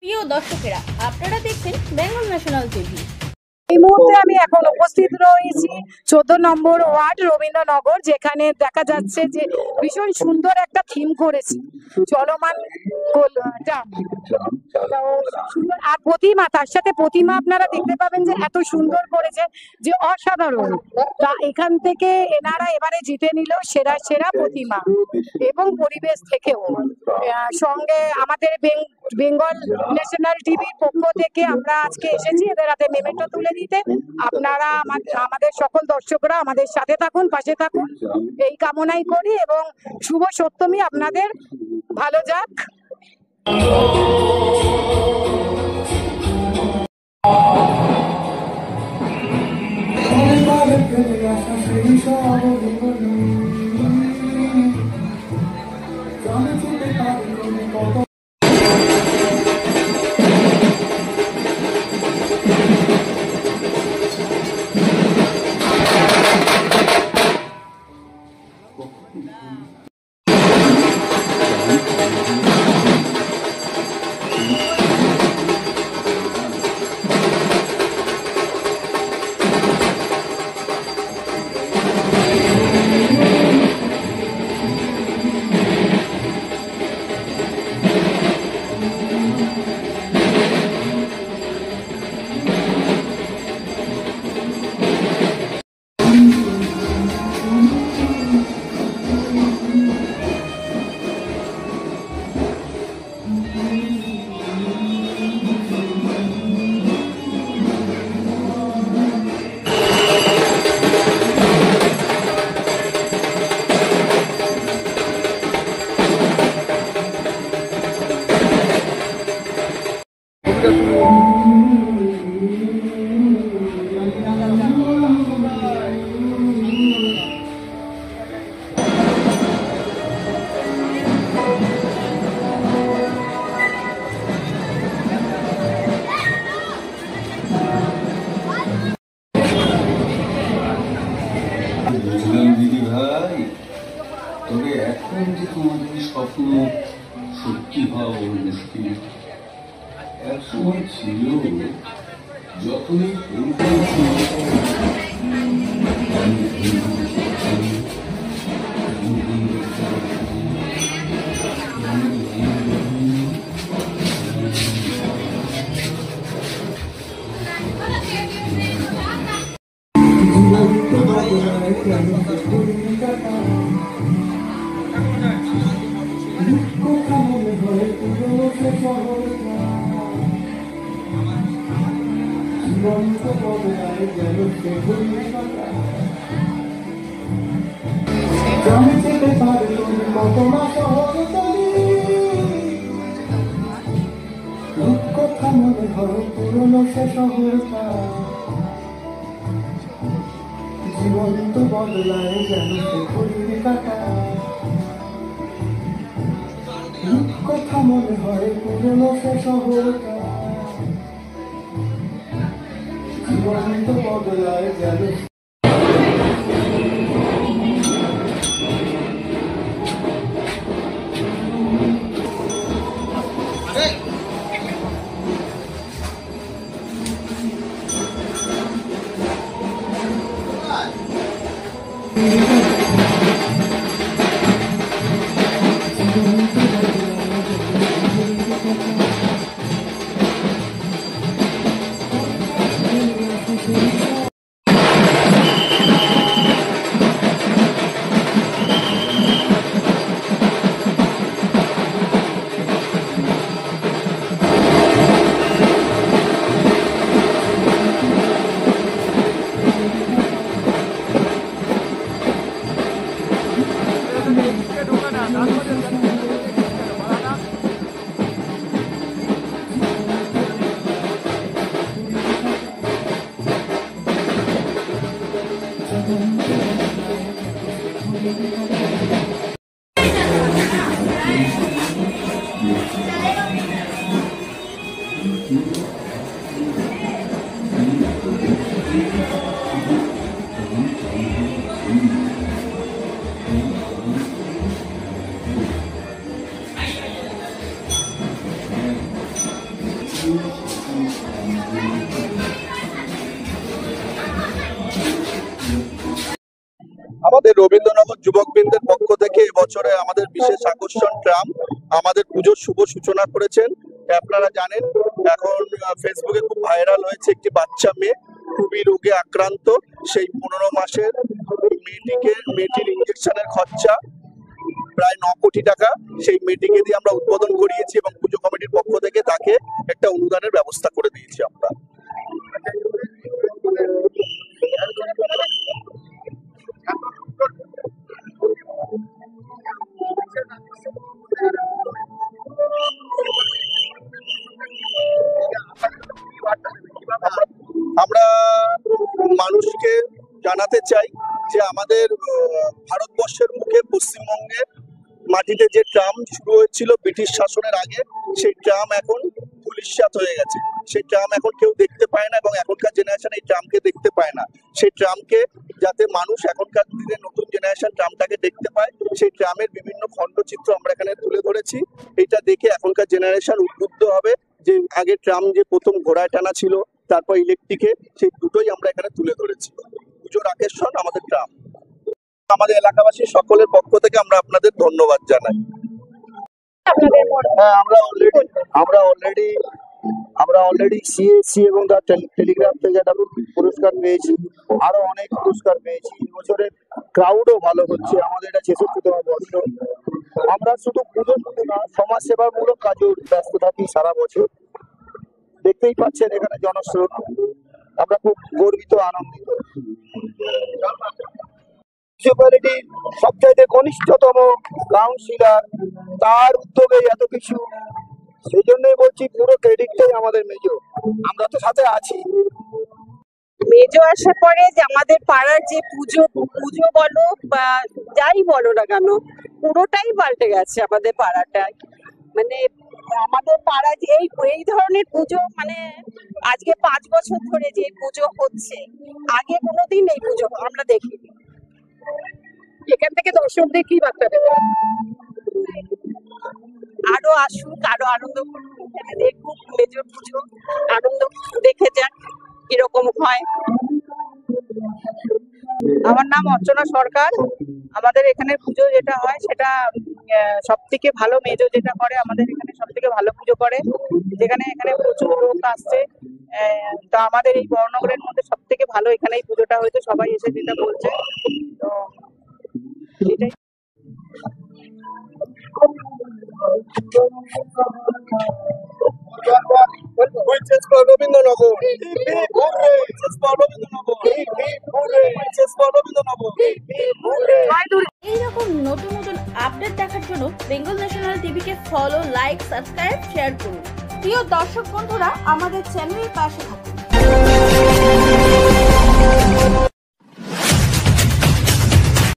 প্রিয় দর্শকেরা, আপনারা দেখছেন বেঙ্গল ন্যাশনাল টিভি। এই মুহূর্তে আমি এখন উপস্থিত রয়েছি 14 নম্বর ওয়ার্ড রবীন্দ্রনগর, যেখানে দেখা যাচ্ছে যে ভীষণ সুন্দর একটা থিম করেছি, চলমান ট্রাম। আর প্রতিমা, তার সাথে প্রতিমা আপনারা দেখতে পাবেন যে এত সুন্দর করেছে যে অসাধারণ। তা এখান থেকে এনারা এবারে জিতে নিল সেরা সেরা প্রতিমা এবং পরিবেশ থেকেও। সঙ্গে আমাদের বেঙ্গল ন্যাশনাল টিভির পক্ষ থেকে আমরা আজকে এসেছি এদের হাতে মেমেন্টো তুলে দিতে। আপনারা আমাদের সকল দর্শকরা আমাদের সাথে থাকুন, পাশে থাকুন, এই কামনাই করি এবং শুভ সপ্তমী আপনাদের ভালো যাক। বুঝলাম দিদি ভাই, তবে এখন যে তোমাদের স্বপ্ন সত্যি হওয়া বড় মুশকিল। এক সময় ছিল যখনই কথা মনে হয় পুরনো সে শহরটা, জীবন তো বদলায় যেন সে ঘড়ির কাঁটা। কথা মনে হয় পুরনো সে শহরটা, জীবন তো বদলায় যেন। আমাদের রবীন্দ্রনগর যুবকবৃন্দের পক্ষ থেকে এবছরে আমাদের বিশেষ আকর্ষণ ট্রাম আমাদের পুজোর শুভ সূচনা করেছেন। আপনারা জানেন এখন ফেসবুকে খুব ভাইরাল হয়েছে একটি বাচ্চা মেয়ে খুবই রোগে আক্রান্ত, সেই 15 মাসের মেয়েটির ইঞ্জেকশনের খরচা প্রায় 9 কোটি টাকা। সেই মেয়েটিকে দিয়ে আমরা উদ্বোধন করিয়েছি এবং পুজো কমিটির পক্ষ থেকে তাকে একটা অনুদানের ব্যবস্থা করে দিয়েছি আমরা। আমরা মানুষকে জানাতে চাই যে আমাদের ভারতবর্ষের মুখে পশ্চিমবঙ্গের মাটিতে যে ট্রাম শুরু হয়েছিল ব্রিটিশ শাসনের আগে, সেই ট্রাম এখন ধূলিসাৎ হয়ে গেছে। সেই ট্রাম এখন কেউ দেখতে পায় না এবং এখনকার জেনারেশন এই ট্রামকে দেখতে পায় না। সেই ট্রামকে যাতে মানুষ এখনকার দিনে নতুন জেনারেশন ট্রামটাকে দেখতে পায়, সেই ট্রামের বিভিন্ন খণ্ডচিত্র আমরা এখানে তুলে ধরেছি। এটা দেখে এখনকার জেনারেশন উদ্বুদ্ধ হবে যে আগে ট্রাম যে প্রথম ঘোড়ায় টানা ছিল, তারপর ইলেকট্রিকে, সেই দুটোই আমরা এখানে তুলে ধরেছি। পুজোর আকর্ষণ আমাদের ট্রাম। আমাদের এলাকাবাসী সকলের পক্ষ থেকে আমরা আপনাদের ধন্যবাদ জানাই। হ্যাঁ, আমরা অলরেডি সিএসসি এবং তার টেলিগ্রাফ থেকে একটা পুরস্কার পেয়েছি, আরো অনেক পুরস্কার পেয়েছি। এবছরের ক্রাউডও ভালো হচ্ছে। আমাদের এটা 66তম বর্ষ। আমরা শুধু পুজো শুধু না, সমাজ সেবামূলক কাজেও ব্যস্ত থাকি সারা বছর। দেখতেই পাচ্ছেন এখানে জনস্রোত, আমরা খুব গর্বিত, আনন্দিত। মিউনিসিপ্যালিটির সবচাইতে কনিষ্ঠতম কাউন্সিলর, তার উদ্যোগে এত কিছু, সেই জন্যই বলছি পুরো ক্রেডিটটাই আমাদের মেজো। আমরা তো সাথে আছি। মেজো আসার পরে যে আমাদের পাড়ার যে পুজো বলো বা যাই বলো না কেন, পুরোটাই পাল্টে গেছে আমাদের পাড়াটায়। মানে আমাদের পাড়ায় যে এই ধরনের পুজো, মানে আজকে 5 বছর ধরে যে পুজো হচ্ছে, আগে কোনোদিন এই পুজো আমরা দেখিনি। এখান থেকে দর্শকদের কি বার্তা দেবে? আরো আসুক, আরো আনন্দ করুক, এখানে দেখুক মেজর পুজো, আনন্দ দেখে যাক কিরকম হয়। আমার নাম অর্চনা সরকার। আমাদের এখানে পুজো যেটা হয় সেটা সব থেকে ভালো, মেজো যেটা করে আমাদের এখানে সব থেকে ভালো পুজো করে, যেখানে এখানে প্রচুর লোক আসছে। তো আমাদের এই বড়নগরের মধ্যে সব থেকে ভালো এখানে এই পুজোটা হয়েছে, সবাই এসে যেটা বলছে। তো এটাই। এইরকম নতুন নতুন আপডেট দেখার জন্য বেঙ্গল ন্যাশনাল টিভিকে ফলো, লাইক, সাবস্ক্রাইব, শেয়ার করুন। প্রিয় দর্শক বন্ধুরা, আমাদের চ্যানেলের পাশে থাকুন।